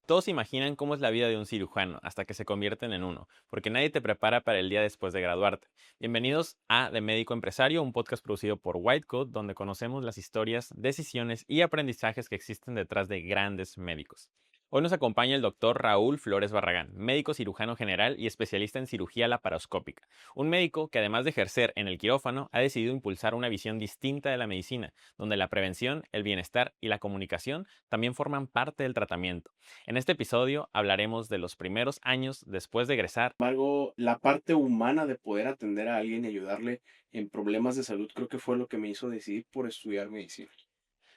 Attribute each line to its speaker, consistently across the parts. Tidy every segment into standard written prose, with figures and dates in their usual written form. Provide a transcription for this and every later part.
Speaker 1: Todos imaginan cómo es la vida de un cirujano hasta que se convierten en uno, porque nadie te prepara para el día después de graduarte. Bienvenidos a De Médico Empresario, un podcast producido por Whitecoat, donde conocemos las historias, decisiones y aprendizajes que existen detrás de grandes médicos. Hoy nos acompaña el doctor Raúl Flores Barragán, médico cirujano general y especialista en cirugía laparoscópica. Un médico que, además de ejercer en el quirófano, ha decidido impulsar una visión distinta de la medicina, donde la prevención, el bienestar y la comunicación también forman parte del tratamiento. En este episodio hablaremos de los primeros años después de egresar.
Speaker 2: Sin embargo, la parte humana de poder atender a alguien y ayudarle en problemas de salud creo que fue lo que me hizo decidir por estudiar medicina.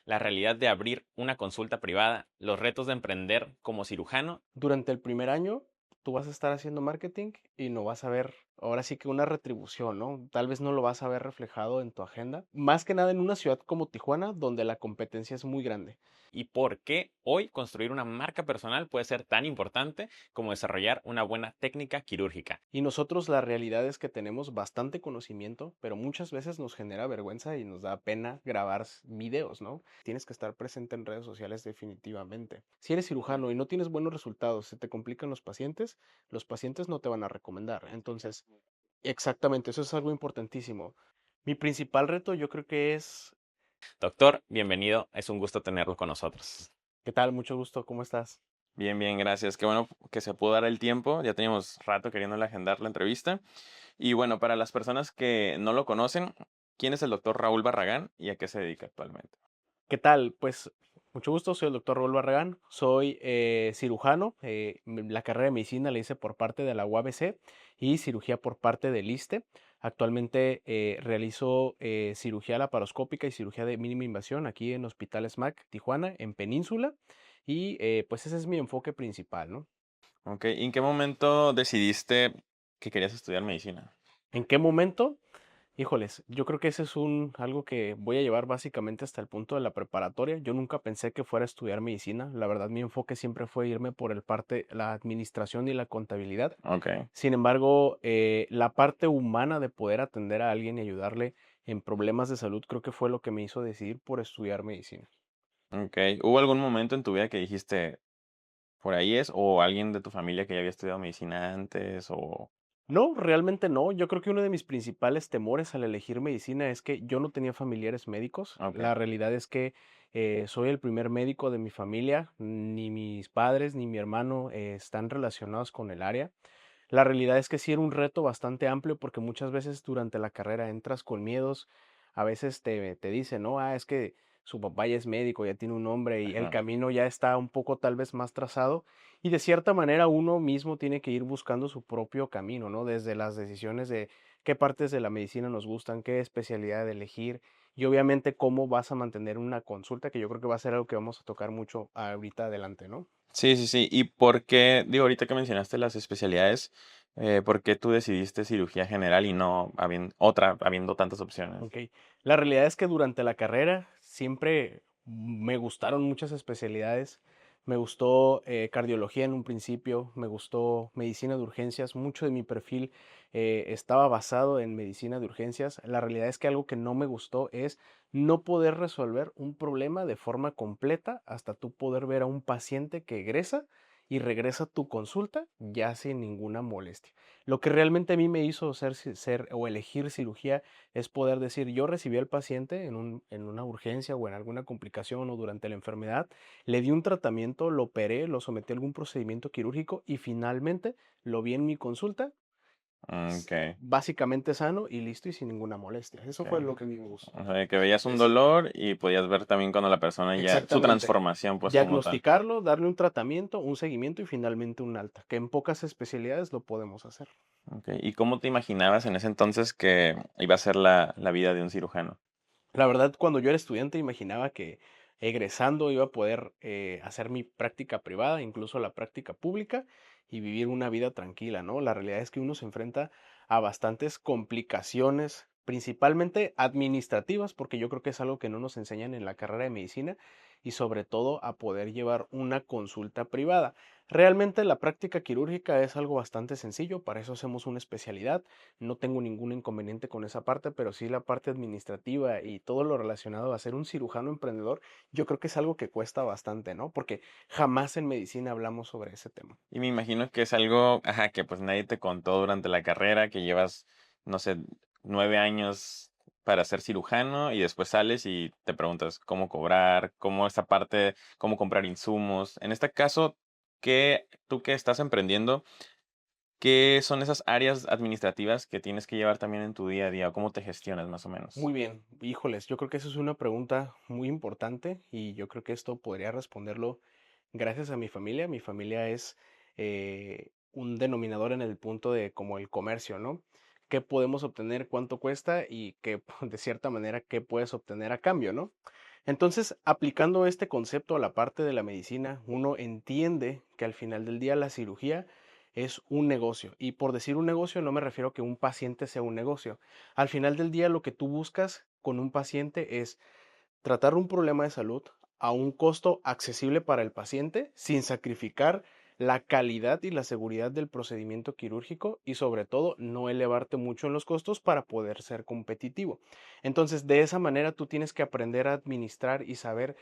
Speaker 1: La realidad de abrir una consulta privada, los retos de emprender como cirujano.
Speaker 2: Durante el primer año, tú vas a estar haciendo marketing y no vas a ver, ahora sí que una retribución, ¿no? Tal vez no lo vas a ver reflejado en tu agenda. Más que nada en una ciudad como Tijuana, donde la competencia es muy grande.
Speaker 1: Y por qué hoy construir una marca personal puede ser tan importante como desarrollar una buena técnica quirúrgica.
Speaker 2: Y nosotros la realidad es que tenemos bastante conocimiento, pero muchas veces nos genera vergüenza y nos da pena grabar videos, ¿no? Tienes que estar presente en redes sociales definitivamente. Si eres cirujano y no tienes buenos resultados, se te complican los pacientes no te van a recomendar. Entonces, exactamente, eso es algo importantísimo. Mi principal reto yo creo que es,
Speaker 1: Doctor, bienvenido, es un gusto tenerlo con nosotros.
Speaker 2: ¿qué tal? Mucho gusto, ¿cómo estás?
Speaker 1: Bien, bien, gracias. Qué bueno que se pudo dar el tiempo. Ya teníamos rato queriéndole agendar la entrevista. Y bueno, para las personas que no lo conocen, ¿quién es el doctor Raúl Barragán y a qué se dedica actualmente?
Speaker 2: ¿Qué tal? Pues mucho gusto, soy el doctor Raúl Barragán, soy cirujano, la carrera de medicina la hice por parte de la UABC y cirugía por parte del ISSSTE. Actualmente realizo cirugía laparoscópica y cirugía de mínima invasión aquí en Hospital SMAC Tijuana, en Península, y pues ese es mi enfoque principal, ¿no?
Speaker 1: Ok, ¿y en qué momento decidiste que querías estudiar medicina?
Speaker 2: ¿En qué momento? Híjoles, yo creo que ese es algo que voy a llevar básicamente hasta el punto de la preparatoria. Yo nunca pensé que fuera a estudiar medicina. La verdad, mi enfoque siempre fue irme por la administración y la contabilidad.
Speaker 1: Ok,
Speaker 2: Sin embargo, la parte humana de poder atender a alguien y ayudarle en problemas de salud, creo que fue lo que me hizo decidir por estudiar medicina.
Speaker 1: ok. ¿Hubo algún momento en tu vida que dijiste, por ahí es, o alguien de tu familia que ya había estudiado medicina antes, o...
Speaker 2: No, realmente no. Yo creo que uno de mis principales temores al elegir medicina es que yo no tenía familiares médicos.
Speaker 1: Ok,
Speaker 2: La realidad es que soy el primer médico de mi familia. Ni mis padres ni mi hermano están relacionados con el área. La realidad es que sí era un reto bastante amplio porque muchas veces durante la carrera entras con miedos. A veces te dicen, no, es que su papá ya es médico, ya tiene un nombre y el
Speaker 1: ajá.
Speaker 2: camino ya está un poco tal vez más trazado. Y de cierta manera uno mismo tiene que ir buscando su propio camino, ¿no? Desde las decisiones de qué partes de la medicina nos gustan, qué especialidad elegir y obviamente cómo vas a mantener una consulta, que yo creo que va a ser algo que vamos a tocar mucho ahorita adelante, ¿no?
Speaker 1: Sí, sí, sí. ¿Y por qué, digo, ahorita que mencionaste las especialidades, por qué tú decidiste cirugía general y no habiendo tantas opciones?
Speaker 2: Ok. La realidad es que durante la carrera siempre me gustaron muchas especialidades. Me gustó cardiología en un principio, me gustó medicina de urgencias. Mucho de mi perfil estaba basado en medicina de urgencias. La realidad es que algo que no me gustó es no poder resolver un problema de forma completa hasta tú poder ver a un paciente que egresa y regresa a tu consulta ya sin ninguna molestia. Lo que realmente a mí me hizo ser o elegir cirugía es poder decir, yo recibí al paciente en una urgencia o en alguna complicación o durante la enfermedad, le di un tratamiento, lo operé, lo sometí a algún procedimiento quirúrgico y finalmente lo vi en mi consulta,
Speaker 1: Ok,
Speaker 2: básicamente sano y listo y sin ninguna molestia. Eso fue
Speaker 1: ok.
Speaker 2: lo que a mí me gustó.
Speaker 1: O sea, que veías un
Speaker 2: Es
Speaker 1: dolor y podías ver también cuando la persona ya, su
Speaker 2: exactamente.
Speaker 1: transformación, pues como tal.
Speaker 2: Diagnosticarlo, darle un tratamiento, un seguimiento y finalmente un alta, que en pocas especialidades lo podemos hacer.
Speaker 1: Ok, ¿y cómo te imaginabas en ese entonces que iba a ser la vida de un cirujano?
Speaker 2: La verdad, cuando yo era estudiante imaginaba que egresando iba a poder hacer mi práctica privada, incluso la práctica pública y vivir una vida tranquila, ¿no? La realidad es que uno se enfrenta a bastantes complicaciones principalmente administrativas, porque yo creo que es algo que no nos enseñan en la carrera de medicina, y sobre todo a poder llevar una consulta privada. Realmente la práctica quirúrgica es algo bastante sencillo, para eso hacemos una especialidad, no tengo ningún inconveniente con esa parte, pero sí la parte administrativa y todo lo relacionado a ser un cirujano emprendedor, yo creo que es algo que cuesta bastante, ¿no? Porque jamás en medicina hablamos sobre ese tema.
Speaker 1: Y me imagino que es algo, ajá, que pues nadie te contó durante la carrera, que llevas, no sé, 9 años para ser cirujano y después sales y te preguntas cómo cobrar, cómo esa parte, cómo comprar insumos. En este caso, tú que estás emprendiendo, ¿qué son esas áreas administrativas que tienes que llevar también en tu día a día? ¿O cómo te gestionas más o menos?
Speaker 2: Muy bien, híjoles, yo creo que eso es una pregunta muy importante y yo creo que esto podría responderlo gracias a mi familia. Mi familia es un denominador en el punto de como el comercio, ¿no? ¿Qué podemos obtener, cuánto cuesta y qué, de cierta manera, qué puedes obtener a cambio, ¿no? Entonces, aplicando este concepto a la parte de la medicina, uno entiende que al final del día la cirugía es un negocio. Y por decir un negocio no me refiero a que un paciente sea un negocio. Al final del día lo que tú buscas con un paciente es tratar un problema de salud a un costo accesible para el paciente sin sacrificar la calidad y la seguridad del procedimiento quirúrgico y sobre todo no elevarte mucho en los costos para poder ser competitivo. Entonces, de esa manera tú tienes que aprender a administrar y saber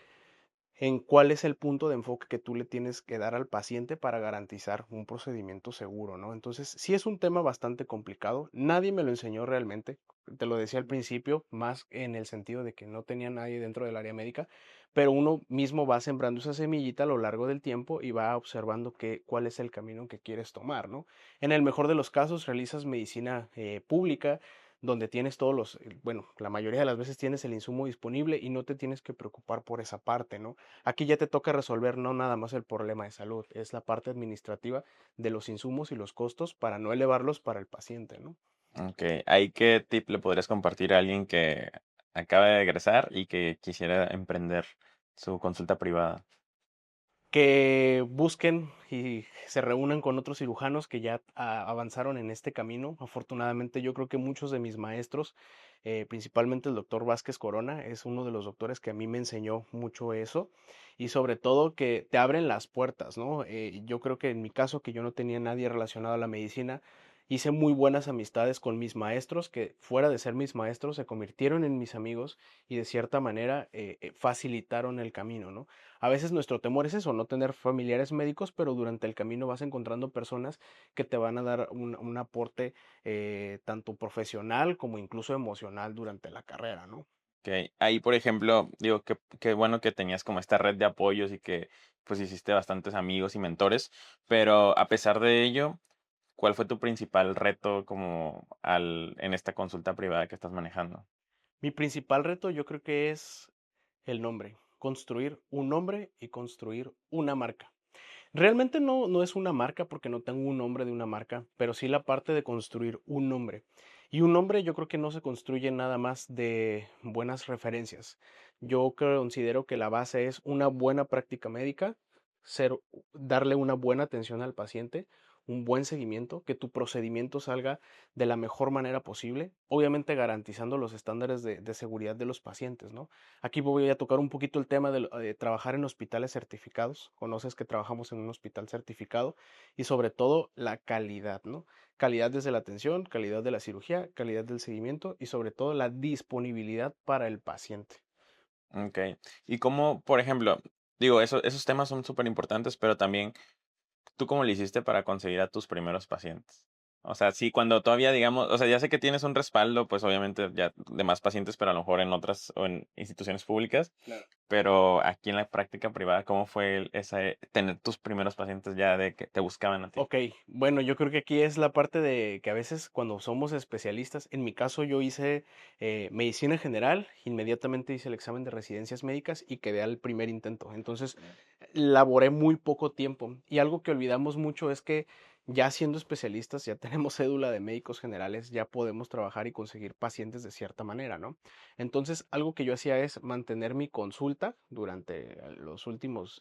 Speaker 2: en cuál es el punto de enfoque que tú le tienes que dar al paciente para garantizar un procedimiento seguro, ¿no? Entonces, sí es un tema bastante complicado. Nadie me lo enseñó realmente. Te lo decía al principio, más en el sentido de que no tenía nadie dentro del área médica, pero uno mismo va sembrando esa semillita a lo largo del tiempo y va observando cuál es el camino que quieres tomar, ¿no? En el mejor de los casos, realizas medicina pública, donde tienes bueno, la mayoría de las veces tienes el insumo disponible y no te tienes que preocupar por esa parte, ¿no? Aquí ya te toca resolver no nada más el problema de salud, es la parte administrativa de los insumos y los costos para no elevarlos para el paciente, ¿no?
Speaker 1: Ok, ¿ahí qué tip le podrías compartir a alguien que acaba de egresar y que quisiera emprender su consulta privada?
Speaker 2: Que busquen y se reúnan con otros cirujanos que ya avanzaron en este camino. Afortunadamente, yo creo que muchos de mis maestros, principalmente el doctor Vázquez Corona, es uno de los doctores que a mí me enseñó mucho eso y sobre todo que te abren las puertas, ¿no? Yo creo que en mi caso, que yo no tenía nadie relacionado a la medicina, hice muy buenas amistades con mis maestros que fuera de ser mis maestros se convirtieron en mis amigos y de cierta manera facilitaron el camino, ¿no? A veces nuestro temor es eso, no tener familiares médicos, pero durante el camino vas encontrando personas que te van a dar un aporte tanto profesional como incluso emocional durante la carrera, ¿no?
Speaker 1: Ok, ahí, por ejemplo, digo, qué bueno que tenías como esta red de apoyos y que pues hiciste bastantes amigos y mentores, pero a pesar de ello, ¿cuál fue tu principal reto como en esta consulta privada que estás manejando?
Speaker 2: Mi principal reto yo creo que es el nombre, construir un nombre y construir una marca. Realmente no es una marca porque no tengo un nombre de una marca, pero sí la parte de construir un nombre. Y un nombre yo creo que no se construye nada más de buenas referencias. Yo considero que la base es una buena práctica médica, darle una buena atención al paciente, un buen seguimiento, que tu procedimiento salga de la mejor manera posible, obviamente garantizando los estándares de seguridad de los pacientes, ¿no? Aquí voy a tocar un poquito el tema de trabajar en hospitales certificados. Conoces que trabajamos en un hospital certificado y sobre todo la calidad, ¿no? Calidad desde la atención, calidad de la cirugía, calidad del seguimiento y sobre todo la disponibilidad para el paciente.
Speaker 1: Ok, y cómo, por ejemplo, digo, esos temas son súper importantes, pero también ¿tú cómo le hiciste para conseguir a tus primeros pacientes? O sea, sí, cuando todavía, digamos, o sea, ya sé que tienes un respaldo, pues obviamente ya de más pacientes, pero a lo mejor en otras o en instituciones públicas,
Speaker 2: Claro.
Speaker 1: pero aquí en la práctica privada, ¿cómo fue tener tus primeros pacientes ya de que te buscaban a ti?
Speaker 2: Ok, bueno, yo creo que aquí es la parte de que a veces cuando somos especialistas, en mi caso yo hice medicina general, inmediatamente hice el examen de residencias médicas y quedé al primer intento. Entonces, laboré muy poco tiempo y algo que olvidamos mucho es que ya siendo especialistas, ya tenemos cédula de médicos generales, ya podemos trabajar y conseguir pacientes de cierta manera, ¿no? Entonces, algo que yo hacía es mantener mi consulta durante los últimos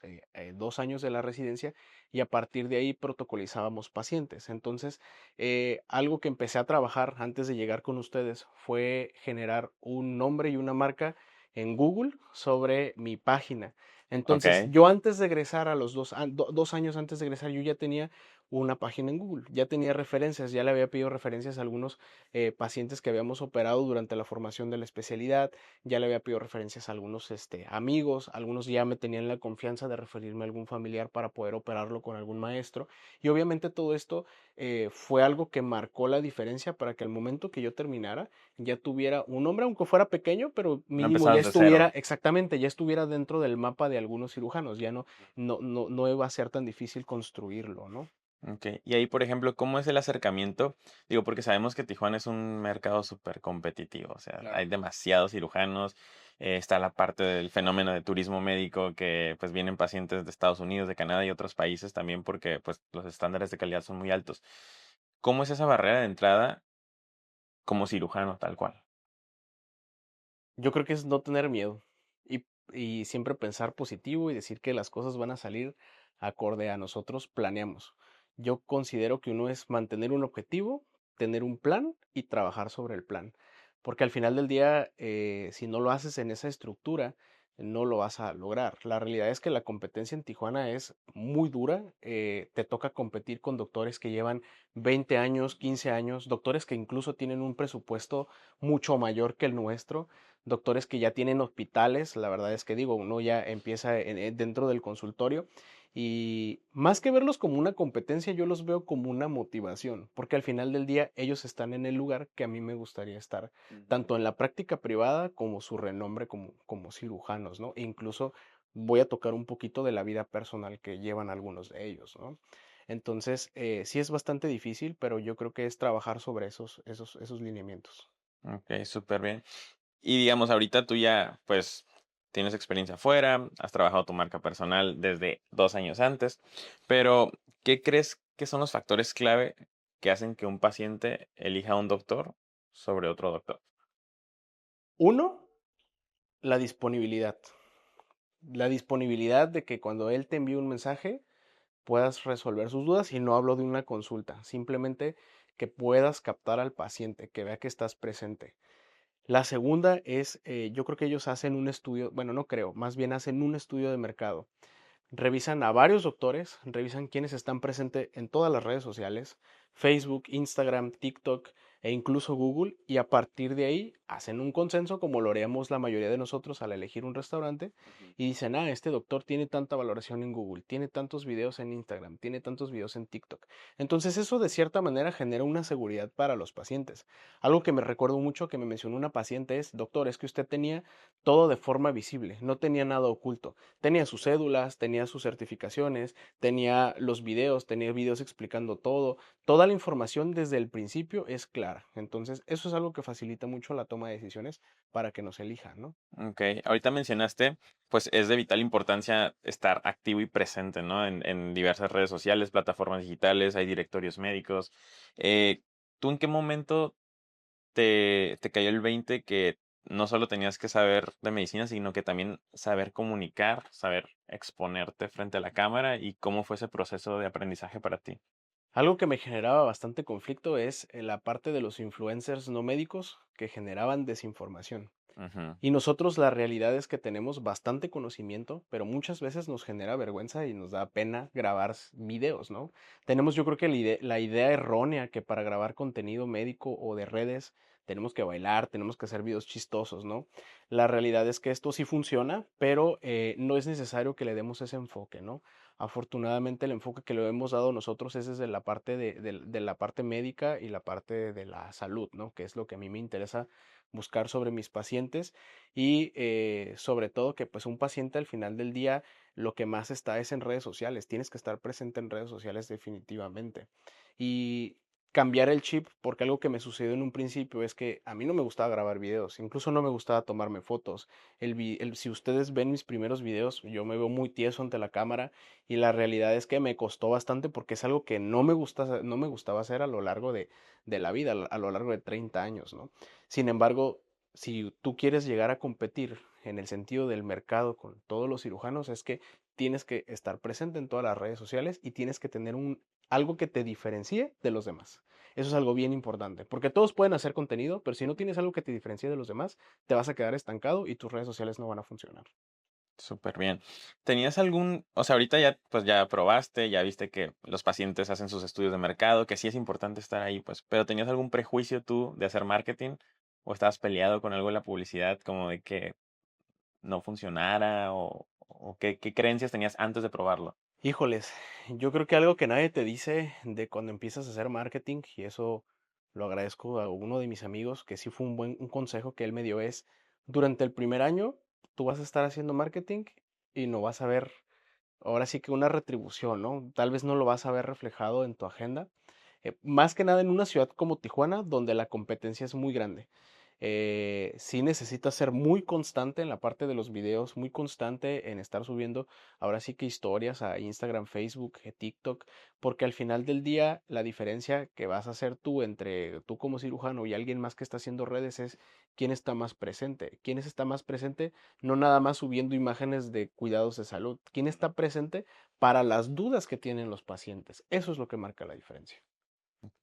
Speaker 2: 2 años de la residencia y a partir de ahí protocolizábamos pacientes. Entonces, algo que empecé a trabajar antes de llegar con ustedes fue generar un nombre y una marca en Google sobre mi página. Entonces,
Speaker 1: Ok.
Speaker 2: yo antes de egresar a los 2 años antes de egresar, yo ya tenía una página en Google, ya tenía referencias, ya le había pedido referencias a algunos pacientes que habíamos operado durante la formación de la especialidad, ya le había pedido referencias a algunos amigos, algunos ya me tenían la confianza de referirme a algún familiar para poder operarlo con algún maestro. Y obviamente todo esto fue algo que marcó la diferencia para que al momento que yo terminara ya tuviera un nombre, aunque fuera pequeño, pero
Speaker 1: No
Speaker 2: mínimo ya
Speaker 1: empezabas de
Speaker 2: estuviera,
Speaker 1: cero.
Speaker 2: exactamente, ya estuviera dentro del mapa de algunos cirujanos, ya no iba a ser tan difícil construirlo, ¿no?
Speaker 1: Ok. Y ahí, por ejemplo, ¿cómo es el acercamiento? Digo, porque sabemos que Tijuana es un mercado súper competitivo, o sea,
Speaker 2: Claro.
Speaker 1: hay demasiados cirujanos, está la parte del fenómeno de turismo médico, que pues vienen pacientes de Estados Unidos, de Canadá y otros países también porque pues los estándares de calidad son muy altos. ¿Cómo es esa barrera de entrada como cirujano tal cual?
Speaker 2: Yo creo que es no tener miedo y, y siempre pensar positivo y decir que las cosas van a salir acorde a nosotros planeamos. Yo considero que uno es mantener un objetivo, tener un plan y trabajar sobre el plan. Porque al final del día, si no lo haces en esa estructura, no lo vas a lograr. La realidad es que la competencia en Tijuana es muy dura. Te toca competir con doctores que llevan 20 años, 15 años, doctores que incluso tienen un presupuesto mucho mayor que el nuestro, doctores que ya tienen hospitales, la verdad es que digo, uno ya empieza dentro del consultorio y más que verlos como una competencia, yo los veo como una motivación, porque al final del día ellos están en el lugar que a mí me gustaría estar,
Speaker 1: Ujú.
Speaker 2: tanto en la práctica privada como su renombre como cirujanos, ¿no? E incluso voy a tocar un poquito de la vida personal que llevan algunos de ellos, ¿no? Entonces, sí es bastante difícil, pero yo creo que es trabajar sobre esos lineamientos.
Speaker 1: Ok, súper bien. Y digamos, ahorita tú ya, pues, tienes experiencia afuera, has trabajado tu marca personal desde 2 años antes, pero ¿qué crees que son los factores clave que hacen que un paciente elija a un doctor sobre otro doctor?
Speaker 2: Uno, la disponibilidad. La disponibilidad de que cuando él te envíe un mensaje puedas resolver sus dudas y no hablo de una consulta, simplemente que puedas captar al paciente, que vea que estás presente. La segunda es, yo creo que ellos hacen un estudio, bueno, no creo, más bien hacen un estudio de mercado. Revisan a varios doctores, revisan quiénes están presentes en todas las redes sociales, Facebook, Instagram, TikTok e incluso Google, y a partir de ahí hacen un consenso como lo haríamos la mayoría de nosotros al elegir un restaurante
Speaker 1: Ujú.
Speaker 2: y dicen, ah, este doctor tiene tanta valoración en Google, tiene tantos videos en Instagram, tiene tantos videos en TikTok. Entonces eso de cierta manera genera una seguridad para los pacientes. Algo que me recuerdo mucho que me mencionó una paciente es, doctor, es que usted tenía todo de forma visible, no tenía nada oculto. Tenía sus cédulas, tenía sus certificaciones, tenía los videos, tenía videos explicando todo. Toda la información desde el principio es clara. Entonces, eso es algo que facilita mucho la toma de decisiones para que nos elijan, ¿no?
Speaker 1: Ok, ahorita mencionaste, pues es de vital importancia estar activo y presente, ¿no? En diversas redes sociales, plataformas digitales, hay directorios médicos. Eh, ¿Tú en qué momento te cayó el 20 que no solo tenías que saber de medicina, sino que también saber comunicar, saber exponerte frente a la cámara y cómo fue ese proceso de aprendizaje para ti?
Speaker 2: Algo que me generaba bastante conflicto es la parte de los influencers no médicos que generaban desinformación.
Speaker 1: Ujú.
Speaker 2: Y nosotros la realidad es que tenemos bastante conocimiento, pero muchas veces nos genera vergüenza y nos da pena grabar videos, ¿no? Tenemos yo creo que la idea errónea que para grabar contenido médico o de redes tenemos que bailar, tenemos que hacer videos chistosos, ¿no? La realidad es que esto sí funciona, pero no es necesario que le demos ese enfoque, ¿no? Afortunadamente el enfoque que le hemos dado nosotros es desde la parte de la parte médica y la parte de la salud, ¿no? Que es lo que a mí me interesa buscar sobre mis pacientes y sobre todo que pues un paciente al final del día lo que más está es en redes sociales, tienes que estar presente en redes sociales definitivamente. Y cambiar el chip, porque algo que me sucedió en un principio es que a mí no me gustaba grabar videos, incluso no me gustaba tomarme fotos. Si ustedes ven mis primeros videos, yo me veo muy tieso ante la cámara y la realidad es que me costó bastante porque es algo que no me gustaba hacer a lo largo de la vida, a lo largo de 30 años, ¿no? Sin embargo, si tú quieres llegar a competir en el sentido del mercado con todos los cirujanos, es que tienes que estar presente en todas las redes sociales y tienes que tener algo que te diferencie de los demás. Eso es algo bien importante, porque todos pueden hacer contenido, pero si no tienes algo que te diferencie de los demás, te vas a quedar estancado y tus redes sociales no van a funcionar.
Speaker 1: Súper bien. ¿Tenías algún, o sea, ahorita ya, pues ya probaste, ya viste que los pacientes hacen sus estudios de mercado, que sí es importante estar ahí, pues, pero ¿tenías algún prejuicio tú de hacer marketing? ¿O estabas peleado con algo en la publicidad, como de que no funcionara? ¿O qué creencias tenías antes de probarlo?
Speaker 2: Híjoles, yo creo que algo que nadie te dice de cuando empiezas a hacer marketing, y eso lo agradezco a uno de mis amigos, que sí fue un consejo que él me dio, es durante el primer año tú vas a estar haciendo marketing y no vas a ver, ahora sí que una retribución, ¿no? Tal vez no lo vas a ver reflejado en tu agenda, más que nada en una ciudad como Tijuana, donde la competencia es muy grande. Sí necesitas ser muy constante en la parte de los videos, muy constante en estar subiendo ahora sí que historias a Instagram, Facebook, TikTok, porque al final del día la diferencia que vas a hacer tú entre tú como cirujano y alguien más que está haciendo redes es quién está más presente. ¿Quién está más presente? No nada más subiendo imágenes de cuidados de salud. ¿Quién está presente para las dudas que tienen los pacientes? Eso es lo que marca la diferencia.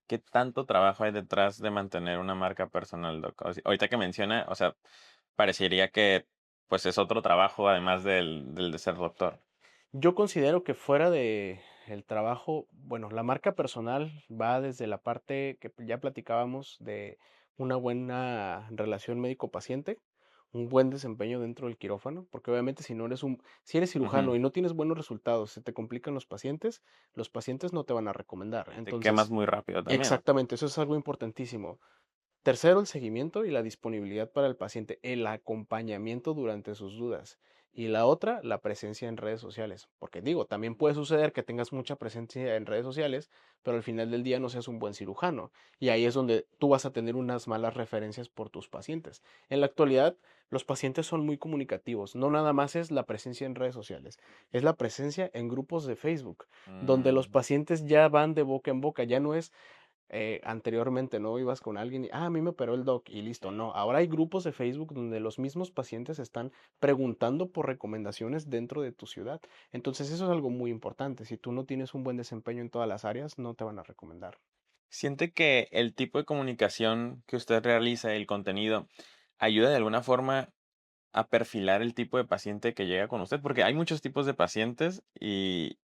Speaker 1: ¿Qué tanto trabajo hay detrás de mantener una marca personal, Doc? Ahorita que menciona, o sea, parecería que pues es otro trabajo además del de ser doctor.
Speaker 2: Yo considero que fuera de el trabajo, bueno, la marca personal va desde la parte que ya platicábamos de una buena relación médico-paciente, un buen desempeño dentro del quirófano, porque obviamente si eres
Speaker 1: Ujú.
Speaker 2: cirujano y no tienes buenos resultados, se te complican los pacientes no te van a recomendar.
Speaker 1: Te quemas
Speaker 2: Entonces,
Speaker 1: muy rápido también.
Speaker 2: exactamente, eso es algo importantísimo. Tercero, el seguimiento y la disponibilidad para el paciente, el acompañamiento durante sus dudas. Y la otra, la presencia en redes sociales. Porque digo, también puede suceder que tengas mucha presencia en redes sociales, pero al final del día no seas un buen cirujano. Y ahí es donde tú vas a tener unas malas referencias por tus pacientes. En la actualidad, los pacientes son muy comunicativos. No nada más es la presencia en redes sociales, es la presencia en grupos de Facebook, donde los
Speaker 1: Mm.
Speaker 2: pacientes ya van de boca en boca. Ya no es anteriormente, ¿no? Ibas con alguien y, a mí me operó el doc y listo. No, ahora hay grupos de Facebook donde los mismos pacientes están preguntando por recomendaciones dentro de tu ciudad. Entonces eso es algo muy importante. Si tú no tienes un buen desempeño en todas las áreas, no te van a recomendar.
Speaker 1: ¿Siente que el tipo de comunicación que usted realiza, el contenido, ayuda de alguna forma a perfilar el tipo de paciente que llega con usted? Porque hay muchos tipos de pacientes y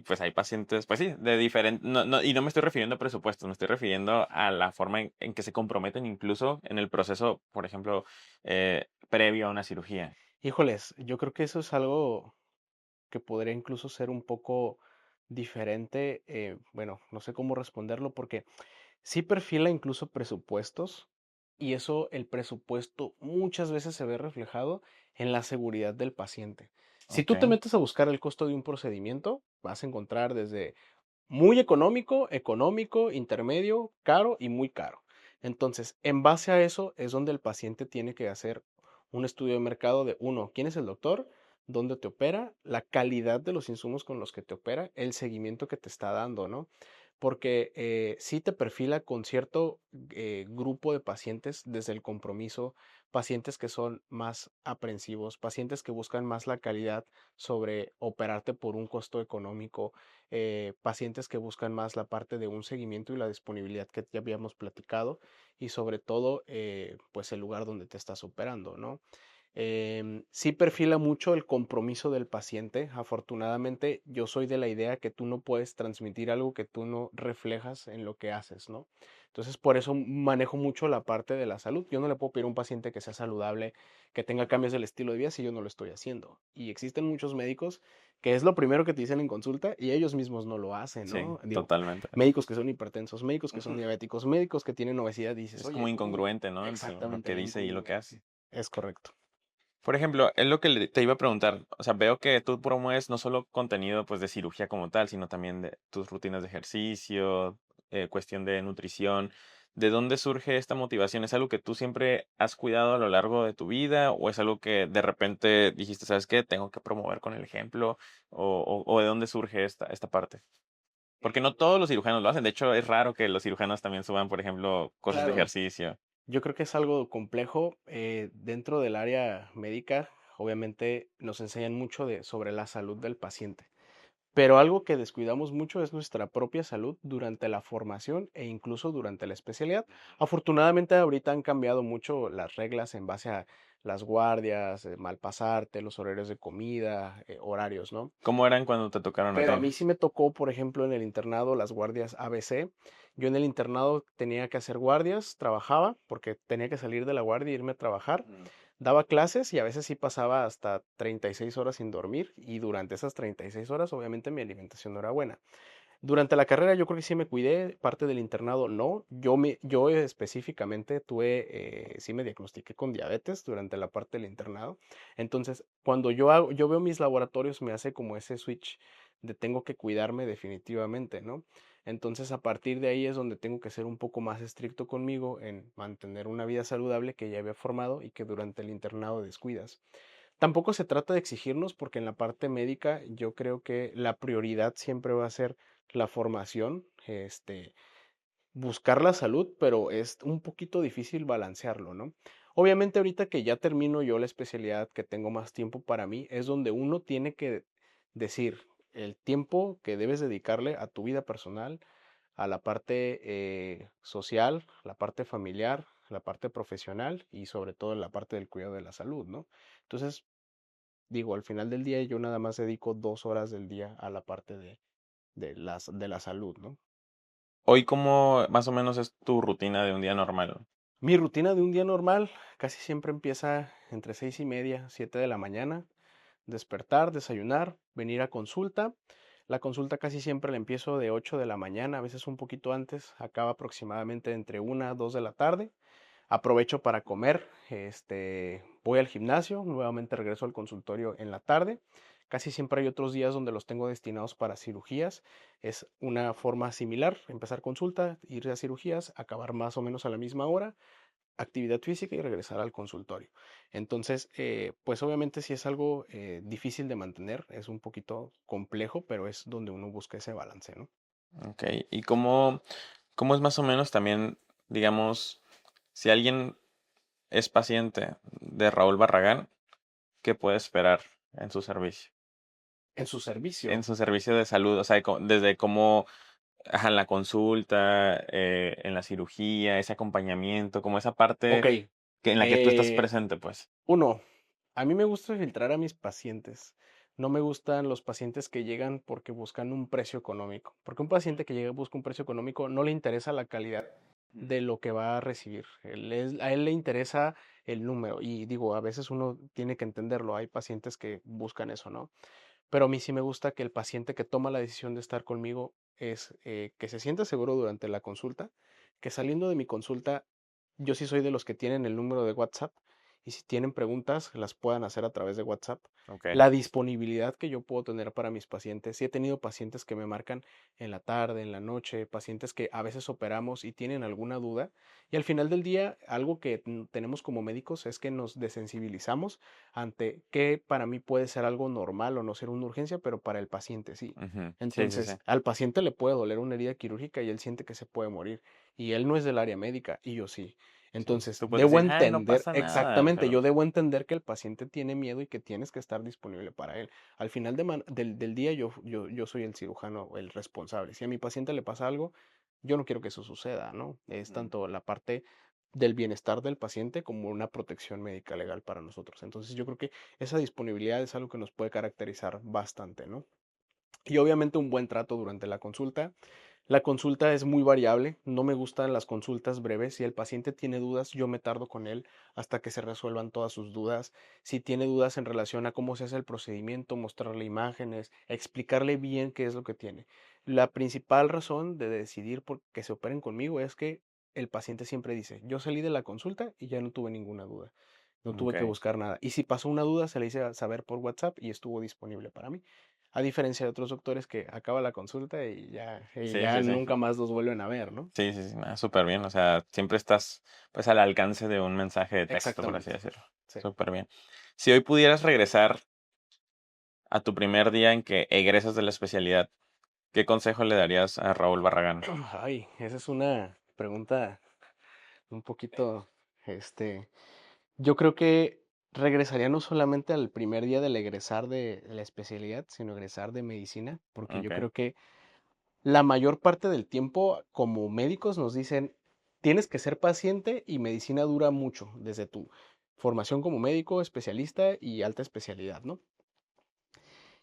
Speaker 1: pues hay pacientes, pues sí, de diferentes, y no me estoy refiriendo a presupuestos, me estoy refiriendo a la forma en que se comprometen incluso en el proceso, por ejemplo, previo a una cirugía.
Speaker 2: Híjoles, yo creo que eso es algo que podría incluso ser un poco diferente. Bueno, no sé cómo responderlo porque sí perfila incluso presupuestos y eso, el presupuesto muchas veces se ve reflejado en la seguridad del paciente. Si tú te
Speaker 1: Ok.
Speaker 2: metes a buscar el costo de un procedimiento, vas a encontrar desde muy económico, económico, intermedio, caro y muy caro. Entonces, en base a eso es donde el paciente tiene que hacer un estudio de mercado de uno, ¿quién es el doctor? ¿Dónde te opera? La calidad de los insumos con los que te opera, el seguimiento que te está dando, ¿no? Porque sí te perfila con cierto grupo de pacientes desde el compromiso, pacientes que son más aprensivos, pacientes que buscan más la calidad sobre operarte por un costo económico, pacientes que buscan más la parte de un seguimiento y la disponibilidad que ya habíamos platicado y sobre todo pues el lugar donde te estás operando, ¿no? Sí perfila mucho el compromiso del paciente. Afortunadamente, yo soy de la idea que tú no puedes transmitir algo que tú no reflejas en lo que haces, ¿no? Entonces, por eso manejo mucho la parte de la salud. Yo no le puedo pedir a un paciente que sea saludable, que tenga cambios del estilo de vida si yo no lo estoy haciendo. Y existen muchos médicos que es lo primero que te dicen en consulta y ellos mismos no lo hacen,
Speaker 1: Sí,
Speaker 2: ¿no? Digo,
Speaker 1: totalmente.
Speaker 2: médicos que son hipertensos, médicos que son
Speaker 1: Ujú.
Speaker 2: diabéticos, médicos que tienen obesidad, dices,
Speaker 1: Es como
Speaker 2: oye,
Speaker 1: incongruente, ¿no? Entre lo
Speaker 2: exactamente,
Speaker 1: que
Speaker 2: hay
Speaker 1: dice y lo que hace.
Speaker 2: incongruencia. Es correcto.
Speaker 1: Por ejemplo, es lo que te iba a preguntar. O sea, veo que tú promueves no solo contenido pues de cirugía como tal, sino también de tus rutinas de ejercicio, cuestión de nutrición. ¿De dónde surge esta motivación? ¿Es algo que tú siempre has cuidado a lo largo de tu vida o es algo que de repente dijiste, ¿sabes qué? Tengo que promover con el ejemplo o de dónde surge esta parte? Porque no todos los cirujanos lo hacen. De hecho, es raro que los cirujanos también suban, por ejemplo, cosas de
Speaker 2: Claro,
Speaker 1: ejercicio.
Speaker 2: yo creo que es algo complejo. Dentro del área médica, obviamente nos enseñan mucho sobre la salud del paciente. Pero algo que descuidamos mucho es nuestra propia salud durante la formación e incluso durante la especialidad. Afortunadamente ahorita han cambiado mucho las reglas en base a las guardias, mal pasarte, los horarios de comida, horarios, ¿no?
Speaker 1: ¿Cómo eran cuando te tocaron a
Speaker 2: Pero a
Speaker 1: ti?
Speaker 2: mí sí me tocó, por ejemplo, en el internado las guardias ABC. Yo en el internado tenía que hacer guardias, trabajaba, porque tenía que salir de la guardia e irme a trabajar.
Speaker 1: Mm.
Speaker 2: Daba clases y a veces sí pasaba hasta 36 horas sin dormir y durante esas 36 horas obviamente mi alimentación no era buena. Durante la carrera yo creo que sí me cuidé, parte del internado no. Yo específicamente sí me diagnostiqué con diabetes durante la parte del internado. Entonces, cuando yo veo mis laboratorios me hace como ese switch de tengo que cuidarme definitivamente, ¿no? Entonces, a partir de ahí es donde tengo que ser un poco más estricto conmigo en mantener una vida saludable que ya había formado y que durante el internado descuidas. Tampoco se trata de exigirnos porque en la parte médica yo creo que la prioridad siempre va a ser la formación, buscar la salud, pero es un poquito difícil balancearlo, ¿no? Obviamente ahorita que ya termino yo la especialidad, que tengo más tiempo para mí, es donde uno tiene que decir el tiempo que debes dedicarle a tu vida personal, a la parte social, la parte familiar, la parte profesional y sobre todo la parte del cuidado de la salud, ¿no? Entonces, digo, al final del día yo nada más dedico 2 horas del día a la parte de la salud, ¿no?
Speaker 1: Hoy, ¿cómo más o menos es tu rutina de un día normal?
Speaker 2: Mi rutina de un día normal casi siempre empieza entre 6:30, 7 de la mañana. Despertar, desayunar, venir a consulta. La consulta casi siempre la empiezo de 8 de la mañana, a veces un poquito antes. Acaba aproximadamente entre 1 2 de la tarde. Aprovecho para comer, voy al gimnasio, nuevamente regreso al consultorio en la tarde. Casi siempre hay otros días donde los tengo destinados para cirugías. Es una forma similar, empezar consulta, ir a cirugías, acabar más o menos a la misma hora, actividad física y regresar al consultorio. Entonces, pues obviamente si es algo difícil de mantener, es un poquito complejo, pero es donde uno busca ese balance, ¿no?
Speaker 1: Okey, ¿y cómo es más o menos también, digamos, si alguien es paciente de Raúl Barragán, qué puede esperar en su servicio?
Speaker 2: En su
Speaker 1: En
Speaker 2: servicio.
Speaker 1: su servicio de salud, o sea, desde cómo ajá, en la consulta, en la cirugía, ese acompañamiento, como esa
Speaker 2: Ok,
Speaker 1: parte que en la que tú estás
Speaker 2: eh,
Speaker 1: presente, pues.
Speaker 2: uno, a mí me gusta filtrar a mis pacientes. No me gustan los pacientes que llegan porque buscan un precio económico. Porque un paciente que llega y busca un precio económico no le interesa la calidad de lo que va a recibir. A él le interesa el número. Y digo, a veces uno tiene que entenderlo. Hay pacientes que buscan eso, ¿no? Pero a mí sí me gusta que el paciente que toma la decisión de estar conmigo es que se sienta seguro durante la consulta, que saliendo de mi consulta, yo sí soy de los que tienen el número de WhatsApp y si tienen preguntas las puedan hacer a través de WhatsApp.
Speaker 1: Okey.
Speaker 2: La disponibilidad que yo puedo tener para mis pacientes, sí he tenido pacientes que me marcan en la tarde, en la noche, pacientes que a veces operamos y tienen alguna duda y al final del día algo que tenemos como médicos es que nos desensibilizamos ante que para mí puede ser algo normal o no ser una urgencia, pero para el paciente sí.
Speaker 1: Ujú. Sí, sí, sí.
Speaker 2: Entonces, al paciente le puede doler una herida quirúrgica y él siente que se puede morir. Y él no es del área médica y yo sí.
Speaker 1: Sí.
Speaker 2: Entonces,
Speaker 1: Tú puedes
Speaker 2: debo
Speaker 1: decir: "Ay, no
Speaker 2: entender,
Speaker 1: pasa nada",
Speaker 2: exactamente,
Speaker 1: pero
Speaker 2: yo debo entender que el paciente tiene miedo y que tienes que estar disponible para él. Al final del día yo soy el cirujano, el responsable. Si a mi paciente le pasa algo, yo no quiero que eso suceda, ¿no? Es
Speaker 1: mm,
Speaker 2: tanto la parte del bienestar del paciente como una protección médica legal para nosotros. Entonces yo creo que esa disponibilidad es algo que nos puede caracterizar bastante, ¿no? Y obviamente un buen trato durante la consulta. La consulta es muy variable, no me gustan las consultas breves. Si el paciente tiene dudas, yo me tardo con él hasta que se resuelvan todas sus dudas. Si tiene dudas en relación a cómo se hace el procedimiento, mostrarle imágenes, explicarle bien qué es lo que tiene. La principal razón de decidir por que se operen conmigo es que el paciente siempre dice, yo salí de la consulta y ya no tuve ninguna duda, no tuve que
Speaker 1: okey.
Speaker 2: buscar nada. Y si pasó una duda, se le hice saber por WhatsApp y estuvo disponible para mí. A diferencia de otros doctores que acaba la consulta y
Speaker 1: Sí,
Speaker 2: ya
Speaker 1: sí, sí.
Speaker 2: nunca más los vuelven a ver, ¿no?
Speaker 1: Sí, sí, sí, súper bien. O sea, siempre estás pues al alcance de un mensaje de texto, por así
Speaker 2: Exactamente.
Speaker 1: decirlo.
Speaker 2: Sí.
Speaker 1: Súper bien. Si hoy pudieras regresar a tu primer día en que egresas de la especialidad, ¿qué consejo le darías a Raúl Barragán?
Speaker 2: Ay, esa es una pregunta un poquito, este, yo creo que regresaría no solamente al primer día del egresar de la especialidad, sino egresar de medicina, porque yo
Speaker 1: Ok,
Speaker 2: creo que la mayor parte del tiempo como médicos nos dicen, tienes que ser paciente y medicina dura mucho, desde tu formación como médico, especialista y alta especialidad, ¿no?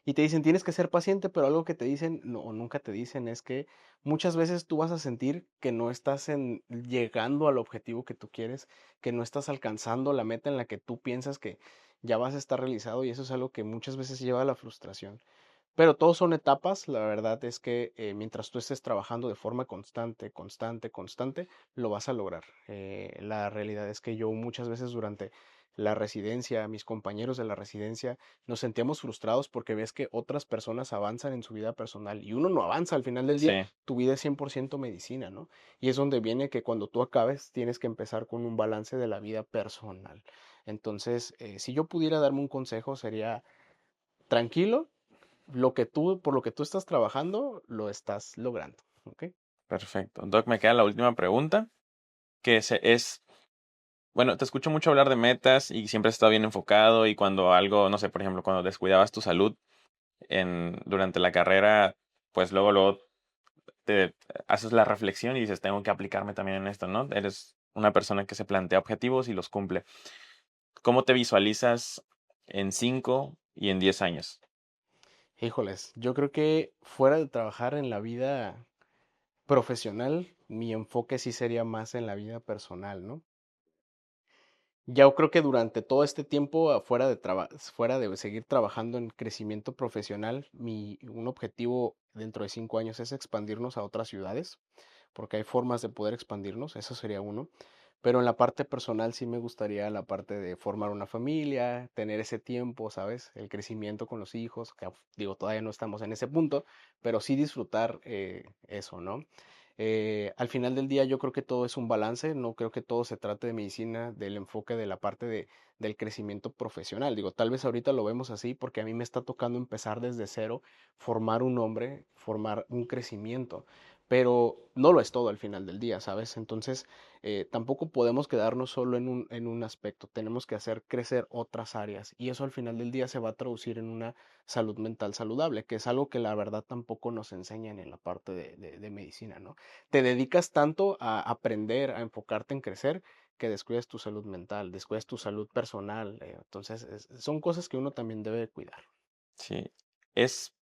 Speaker 2: Y te dicen, tienes que ser paciente, pero algo que te dicen, no, o nunca te dicen, es que muchas veces tú vas a sentir que no estás llegando al objetivo que tú quieres, que no estás alcanzando la meta en la que tú piensas que ya vas a estar realizado, y eso es algo que muchas veces lleva a la frustración. Pero todos son etapas, la verdad es que mientras tú estés trabajando de forma constante, constante, constante, lo vas a lograr. La realidad es que yo muchas veces durante la residencia, mis compañeros de la residencia, nos sentíamos frustrados porque ves que otras personas avanzan en su vida personal y uno no avanza al final del día,
Speaker 1: sí,
Speaker 2: tu vida es 100% medicina, ¿no? Y es donde viene que cuando tú acabes tienes que empezar con un balance de la vida personal. Entonces, si yo pudiera darme un consejo sería tranquilo, por lo que tú estás trabajando, lo estás logrando, ¿ok?
Speaker 1: perfecto. Doc, me queda la última pregunta, es, bueno, te escucho mucho hablar de metas y siempre has estado bien enfocado y cuando algo, no sé, por ejemplo, cuando descuidabas tu salud durante la carrera, pues luego te haces la reflexión y dices, tengo que aplicarme también en esto, ¿no? Eres una persona que se plantea objetivos y los cumple. ¿Cómo te visualizas en 5 y en 10 años?
Speaker 2: Híjoles, yo creo que fuera de trabajar en la vida profesional, mi enfoque sí sería más en la vida personal, ¿no? Ya yo creo que durante todo este tiempo, fuera de seguir trabajando en crecimiento profesional, un objetivo dentro de 5 años es expandirnos a otras ciudades, porque hay formas de poder expandirnos, eso sería uno. Pero en la parte personal sí me gustaría la parte de formar una familia, tener ese tiempo, ¿sabes? El crecimiento con los hijos, que digo, todavía no estamos en ese punto, pero sí disfrutar eso, ¿no? Al final del día yo creo que todo es un balance, no creo que todo se trate de medicina, del enfoque de la parte del crecimiento profesional. Digo, tal vez ahorita lo vemos así porque a mí me está tocando empezar desde cero, formar un hombre, formar un crecimiento, pero no lo es todo al final del día, ¿sabes? Entonces, tampoco podemos quedarnos solo en un aspecto, tenemos que hacer crecer otras áreas y eso al final del día se va a traducir en una salud mental saludable, que es algo que la verdad tampoco nos enseñan en la parte de medicina, ¿no? Te dedicas tanto a aprender, a enfocarte en crecer, que descuidas tu salud mental, descuidas tu salud personal. Entonces, son cosas que uno también debe de cuidar.
Speaker 1: Sí. ¿Es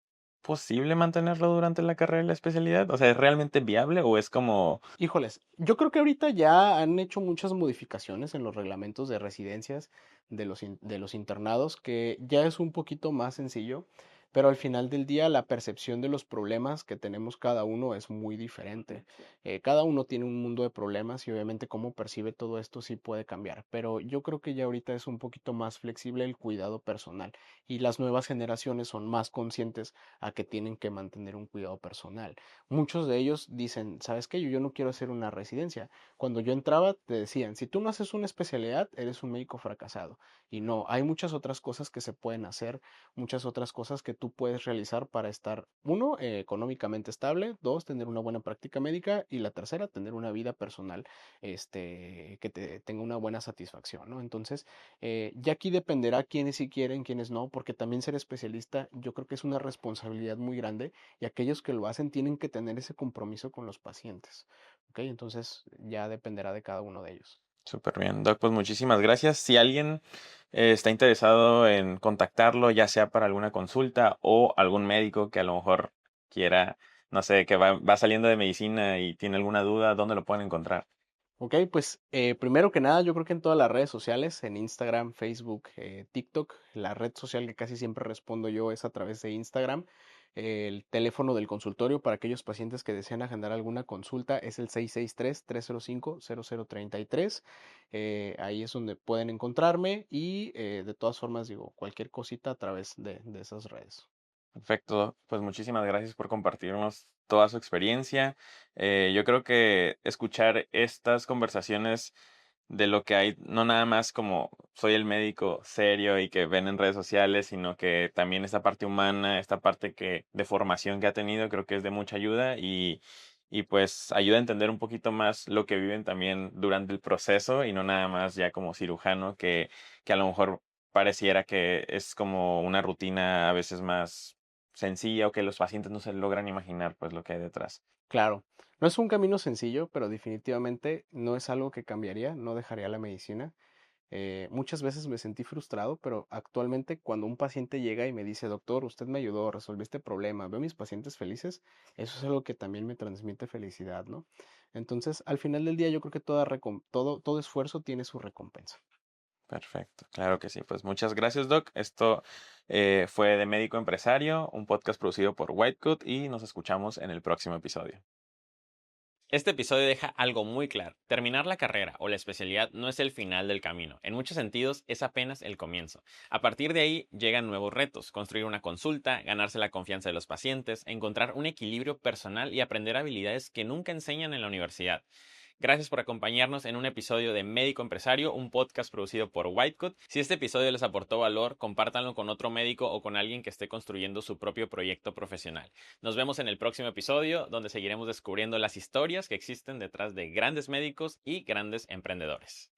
Speaker 1: posible mantenerlo durante la carrera de la especialidad? O sea, ¿es realmente viable o es como...
Speaker 2: Híjoles, yo creo que ahorita ya han hecho muchas modificaciones en los reglamentos de residencias de los internados, que ya es un poquito más sencillo, pero al final del día la percepción de los problemas que tenemos cada uno es muy diferente. Cada uno tiene un mundo de problemas y obviamente cómo percibe todo esto sí puede cambiar, pero yo creo que ya ahorita es un poquito más flexible el cuidado personal y las nuevas generaciones son más conscientes a que tienen que mantener un cuidado personal. Muchos de ellos dicen, ¿sabes qué? Yo no quiero hacer una residencia. Cuando yo entraba, te decían, si tú no haces una especialidad, eres un médico fracasado. Y no, hay muchas otras cosas que se pueden hacer, muchas otras cosas que tú puedes realizar para estar, uno, económicamente estable, dos, tener una buena práctica médica y la tercera, tener una vida personal, que te tenga una buena satisfacción, ¿no? Entonces, ya aquí dependerá quiénes sí quieren, quiénes no, porque también ser especialista, yo creo que es una responsabilidad muy grande y aquellos que lo hacen tienen que tener ese compromiso con los pacientes. ¿Ok? Entonces ya dependerá de cada uno de ellos.
Speaker 1: Súper bien, Doc, pues muchísimas gracias. Si alguien está interesado en contactarlo, ya sea para alguna consulta o algún médico que a lo mejor quiera, no sé, que va saliendo de medicina y tiene alguna duda, ¿dónde lo pueden encontrar?
Speaker 2: Ok, pues primero que nada, yo creo que en todas las redes sociales, en Instagram, Facebook, TikTok, la red social que casi siempre respondo yo es a través de Instagram. El teléfono del consultorio para aquellos pacientes que desean agendar alguna consulta es el 663-305-0033. Ahí es donde pueden encontrarme y de todas formas digo, cualquier cosita a través de esas redes.
Speaker 1: Perfecto, pues muchísimas gracias por compartirnos toda su experiencia. Yo creo que escuchar estas conversaciones de lo que hay, no nada más como soy el médico serio y que ven en redes sociales, sino que también esta parte humana, esta parte que de formación que ha tenido, creo que es de mucha ayuda y pues ayuda a entender un poquito más lo que viven también durante el proceso y no nada más ya como cirujano que a lo mejor pareciera que es como una rutina a veces más sencilla o que los pacientes no se logran imaginar, pues, lo que hay detrás.
Speaker 2: Claro, no es un camino sencillo, pero definitivamente no es algo que cambiaría, no dejaría la medicina. Muchas veces me sentí frustrado, pero actualmente cuando un paciente llega y me dice, doctor, usted me ayudó, resolví este problema, veo a mis pacientes felices, eso es algo que también me transmite felicidad, ¿no? Entonces, al final del día, yo creo que todo esfuerzo tiene su recompensa.
Speaker 1: Perfecto, claro que sí. Pues, muchas gracias, Doc. Esto, fue de Médico Empresario, un podcast producido por Whitecoat, y nos escuchamos en el próximo episodio. Este episodio deja algo muy claro. Terminar la carrera o la especialidad no es el final del camino. En muchos sentidos es apenas el comienzo. A partir de ahí llegan nuevos retos. Construir una consulta, ganarse la confianza de los pacientes, encontrar un equilibrio personal y aprender habilidades que nunca enseñan en la universidad. Gracias por acompañarnos en un episodio de Médico Empresario, un podcast producido por Whitecoat. Si este episodio les aportó valor, compártanlo con otro médico o con alguien que esté construyendo su propio proyecto profesional. Nos vemos en el próximo episodio, donde seguiremos descubriendo las historias que existen detrás de grandes médicos y grandes emprendedores.